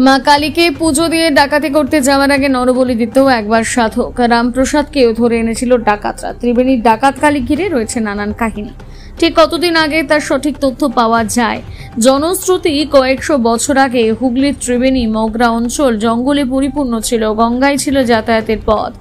মা কালীকে পুজো দিয়ে ডাকাতি করতে যাওয়ার আগে নরবলি দিতেও একবার সাধক রামপ্রসাদকেও ধরে এনেছিল ডাকাতরা। ত্রিবেণীর ডাকাত কালী ঘিরে রয়েছে নানান কাহিনী। ঠিক কতদিন আগে তার সঠিক তথ্য পাওয়া যায়। জনশ্রুতি কয়েকশো বছর আগে হুগলির ত্রিবেণী মগরা অঞ্চল জঙ্গলে পরিপূর্ণ ছিল, গঙ্গায় ছিল যাতায়াতের পথ।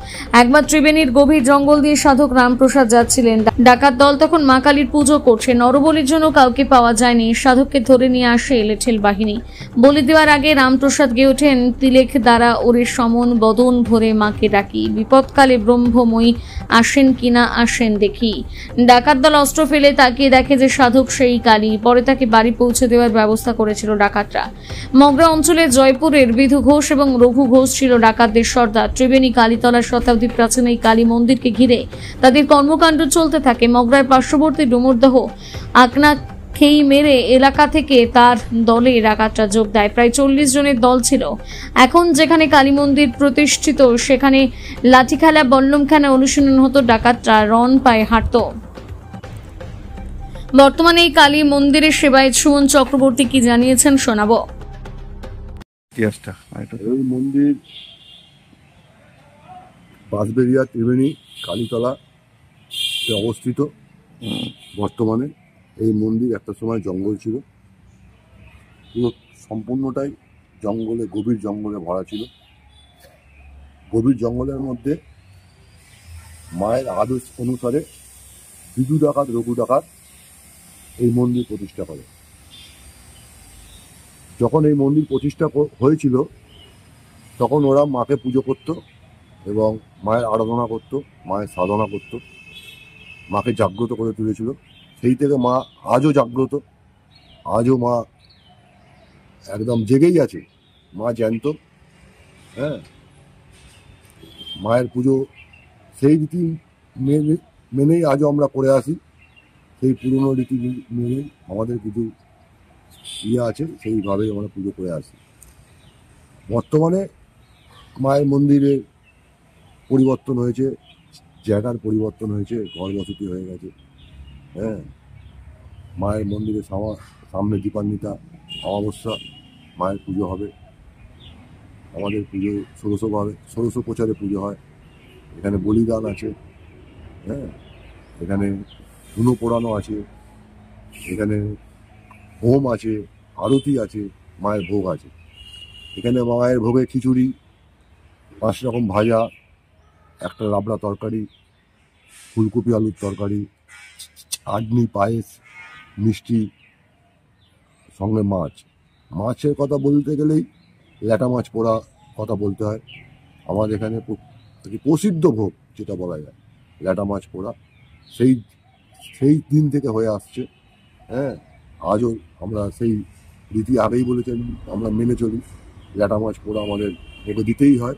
একবার ত্রিবেণীর গভীর জঙ্গল দিয়ে সাধক রামপ্রসাদ যাচ্ছিলেন। ডাকাত দল তখন মা কালীর পুজো করছে। নরবলির জন্য কাউকে পাওয়া যায়নি। সাধককে ধরে নিয়ে আসে লেঠেল বাহিনী। বলি দেওয়ার আগে রামপ্রসাদ গেয়ে ওঠেন, তিলেক দ্বারা ওরে সমন বদন ভরে মাকে ডাকি, বিপদকালে ব্রহ্মময়ী আসেন কিনা আসেন দেখি। ডাকাত দল অস্ত্র ফেলে তাকিয়ে দেখে যে সাধক সেই কালী। পরে তাকে বাড়ি পৌঁছে দেওয়ার ব্যবস্থা করেছিল ডাকাতরা। মগরা অঞ্চলে জয়পুরের বিধু ঘোষ এবং রঘু ঘোষ ছিল ডাকাতদের সর্দার। ত্রিবেণী কালীতলার শতাব্দী প্রাচীন এই কালী মন্দিরকে ঘিরে তাদের কর্মকাণ্ড চলতে থাকে। মগরার পার্শ্ববর্তী ডুমুরদহ আকনা খেই মেরে এলাকা থেকে তার দলে ডাকাতরা যোগ দেয়। প্রায় 40 জনের দল ছিল। এখন যেখানে কালী মন্দির প্রতিষ্ঠিত সেখানে লাঠি খেলা, বল্লম খেলা অনুশীলন হতো। ডাকাতরা রণ পায়ে হাঁটত। বর্তমানে এই কালী মন্দিরের সেবায় সুমন চক্রবর্তী কি জানিয়েছেন শোনাবো। এই মন্দির বাঁশবেড়িয়া ত্রিবেণী কালীতলা অবস্থিত। বর্তমানে এই মন্দির একটা সময় জঙ্গল ছিল, পুরো সম্পূর্ণটাই জঙ্গলে, গভীর জঙ্গলে ভরা ছিল। গভীর জঙ্গলের মধ্যে মায়ের আদেশ অনুসারে বিধু ডাকাত, রঘু ডাকাত এই মন্দির প্রতিষ্ঠা করে। যখন এই মন্দির প্রতিষ্ঠা হয়েছিল তখন ওরা মাকে পুজো করত এবং মায়ের আরাধনা করত, মায়ের সাধনা করত, মাকে জাগ্রত করে তুলেছিল। সেই থেকে মা আজও জাগ্রত, আজও মা একদম জেগেই আছে, মা জ্যান্ত। হ্যাঁ, মায়ের পুজো সেই রীতি মেনেই আজও আমরা করে আসি। সেই পুরনো রীতি মেনেই আমাদের কিছু আছে, সেইভাবেই আমরা পুজো করে আসি। বর্তমানে মায়ের মন্দিরের পরিবর্তন হয়েছে, জায়গার পরিবর্তন হয়েছে, ঘর বসতি হয়ে গেছে। হ্যাঁ, মায়ের মন্দিরের সামনে দীপান্বিতা অমাবস্যা মায়ের পুজো হবে। আমাদের পুজো ষোড়শ প্রচারে পুজো হয়। এখানে বলিদান আছে। হ্যাঁ, এখানে ধুনো পোড়ানো আছে, এখানে হোম আছে, আরতি আছে, মায়ের ভোগ আছে। এখানে মায়ের ভোগে খিচুড়ি, 5 রকম ভাজা, একটা লাবড়া তরকারি, ফুলকপি আলুর তরকারি, চাটনি, পায়েস, মিষ্টি, সঙ্গে মাছ। মাছের কথা বলতে গেলেই ল্যাটা মাছ পোড়া কথা বলতে হয়। আমাদের এখানে প্রসিদ্ধ ভোগ যেটা বলা যায় ল্যাটা মাছ পোড়া, সেই দিন থেকে হয়ে আসছে। হ্যাঁ, আজও আমরা সেই রীতি আগেই বলেছেন, আমরা মেনে চলি। ল্যাটা মাছ পোড়া আমাদের ভোগে দিতেই হয়।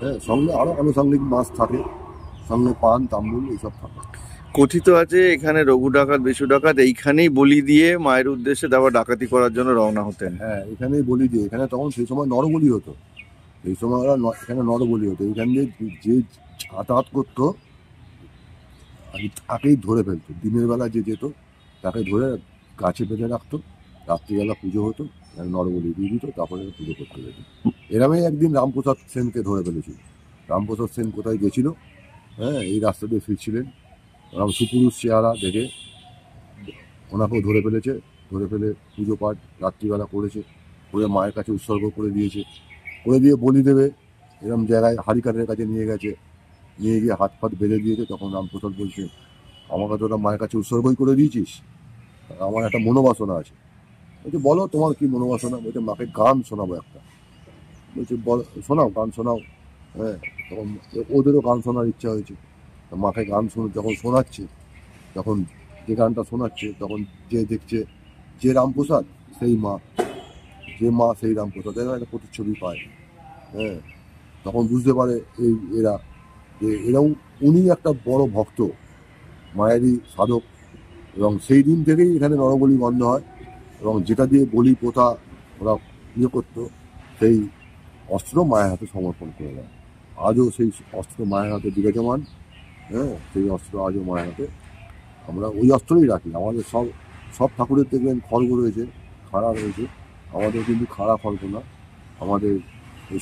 হ্যাঁ, সঙ্গে আরও আনুষঙ্গিক মাছ থাকে, সঙ্গে পান, তাম্বুল এইসব থাকে। কথিত আছে এখানে রঘু ডাকাত, বিশু ডাকাত এইখানেই বলি দিয়ে মায়ের উদ্দেশ্যে তারপর ডাকাতি করার জন্য রওনা হতেন। হ্যাঁ, এখানেই বলি দিয়ে, এখানে তখন সেই সময় নরবলি হতো। এই সময় ওরা এখানে নরবলি হতো। এখান দিয়ে যে যাতায়াত করতো তাকেই ধরে ফেলতো। দিনের বেলা যে যেত তাকে ধরে গাছে বেঁধে রাখতো, রাত্রিবেলা পুজো হতো, নরবলি দিয়ে দিত, তারপরে পুজো করতে যেত। এরমই একদিন রামপ্রসাদ সেনকে ধরে ফেলেছিল। রামপ্রসাদ সেন কোথায় গেছিল, হ্যাঁ, এই রাস্তা দিয়ে ফিরছিলেন। ওরকম সুপুরুষ চেহারা দেখে ওনাকেও ধরে ফেলেছে। ধরে ফেলে পুজো পাঠ রাত্রিবেলা করেছে, করে মায়ের কাছে উৎসর্গ করে দিয়েছে। করে দিয়ে বলি দেবে এরকম জায়গায় হারিকানের কাছে নিয়ে গেছে, নিয়ে গিয়ে হাত ফাত বেঁধে দিয়েছে। তখন রামপ্রসাদ বলছে, আমাকে তো ওরা মায়ের কাছে উৎসর্গই করে দিয়েছিস, আমার একটা মনোবাসনা আছে। বলছে, বলো তোমার কি মনোবাসনা? বলছে, মাকে গান শোনাবো একটা। বলছে, বল, শোনাও, গান শোনাও। হ্যাঁ, তখন ওদেরও গান শোনার ইচ্ছা হয়েছে। মাকে গান যখন শোনাচ্ছে, তখন যে গানটা শোনাচ্ছে, তখন যে দেখছে যে রামপ্রসাদ সেই মা, যে মা সেই রামপ্রসাদ, এরা একটা প্রতিচ্ছবি পায়। হ্যাঁ, তখন বুঝতে পারে এরা যে এরাও উনি একটা বড় ভক্ত, মায়েরই সাধক। এবং সেই দিন থেকেই এখানে নরবলি বন্ধ হয়। এবং যেটা দিয়ে বলি প্রথা ওরা করতো, সেই অস্ত্র মায়ের হাতে সমর্পণ করে দেয়। আজও সেই অস্ত্র মায়ের হাতে বিরাজমান। হ্যাঁ, সেই অস্ত্র আজও মায়ের হাতে, আমরা ওই অস্ত্রই রাখি। আমাদের সব ঠাকুরের দেখবেন খড়গ রয়েছে, খাড়া রয়েছে, আমাদের কিন্তু খাড়া খড়গ না, আমাদের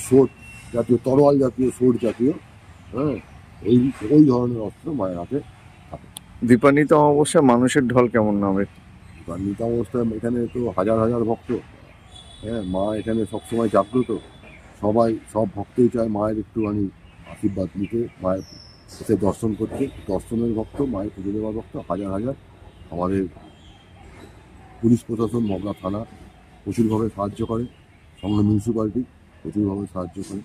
সোট জাতীয়, তরোয়াল জাতীয়, সোট জাতীয়, হ্যাঁ, ওই ধরনের অস্ত্র মায়ের হাতে থাকে। দীপান্বিতা অমাবস্যা মানুষের ঢল কেমন নামে? দীপান্বিতা অবস্থায় এখানে তো হাজার হাজার ভক্ত, হ্যাঁ, মা এখানে সবসময় জাগ্রত, সব ভক্তই চায় মায়ের একটুখানি আশীর্বাদ নিতে, মায়ের এসে দর্শন করতে। দর্শনের ভক্ত, মায়ের পুজো দেওয়ার ভক্ত হাজার হাজার। আমাদের পুলিশ প্রশাসন, মগরা থানা প্রচুরভাবে সাহায্য করে, সঙ্গে মিউনিসিপ্যালিটি প্রচুরভাবে সাহায্য করে,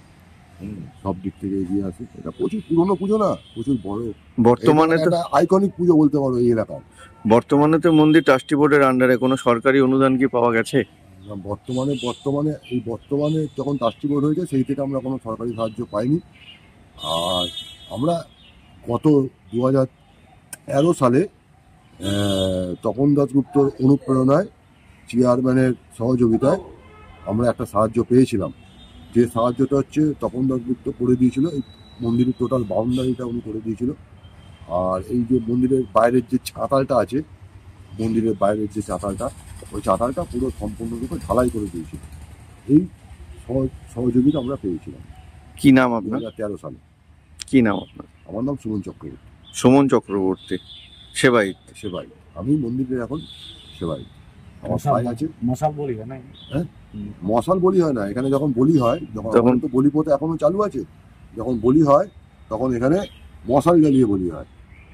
সব দিক থেকে এগিয়ে আসে। এটা প্রচুর পুরনো পুজো না, প্রচুর বড়, বর্তমানে তো আইকনিক পুজো বলতে পারো এই এলাকার। বর্তমানে তো মন্দির ট্রাস্টি বোর্ডের আন্ডারে কোনো সরকারি অনুদান কি পাওয়া গেছে? বর্তমানে যখন ট্রাস্টি বোর্ড হয়েছে সেই থেকে আমরা কোনো সরকারি সাহায্য পাইনি। আর আমরা গত 2013 সালে তপন দাশগুপ্তর অনুপ্রেরণায়, চেয়ারম্যানের সহযোগিতায় আমরা একটা সাহায্য পেয়েছিলাম। যে সাহায্যটা হচ্ছে তপন দাশগুপ্ত করে দিয়েছিল, এই মন্দিরের টোটাল বাউন্ডারিটা উনি করে দিয়েছিল। আর এই যে মন্দিরের বাইরের যে চাতালটা আছে, মন্দিরের বাইরের যে চাতালটা, ওই চাতালটা পুরো সম্পূর্ণরূপে ঢালাই করে দিয়েছিল। এই সহযোগিতা আমরা পেয়েছিলাম। কি নাম আপনার? 2013 সালে। কি নাম আপনার? আমার নাম সুমন চক্রবর্তী। সুমন চক্রবর্তী, সেবায়িত। আমি মন্দিরের এখন সেবায়িত। আমার ভাই আছে। মশাল বলি হয় না? হ্যাঁ, মশাল বলি হয় না এখানে। যখন বলি হয়, যখন তো বলি প্রথা এখনো চালু আছে, যখন বলি হয় তখন এখানে মশাল জ্বালিয়ে বলি হয়।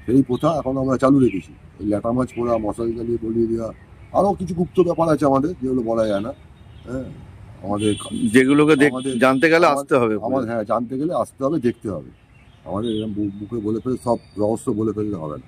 সেই প্রথা এখন আমরা চালু রেখেছি। ওই ল্যাটা মাছ পোড়া, মশাল জ্বালিয়ে বলি দেওয়া, আরও কিছু গুপ্ত ব্যাপার আছে আমাদের, যেগুলো বলা যায় না। হ্যাঁ, আমাদের যেগুলোকে জানতে গেলে আসতে হবে। হ্যাঁ, জানতে গেলে আসতে হবে, দেখতে হবে। আমাদের এরকম বুকে বলে ফেলে সব রহস্য বলে ফেললে হবে না।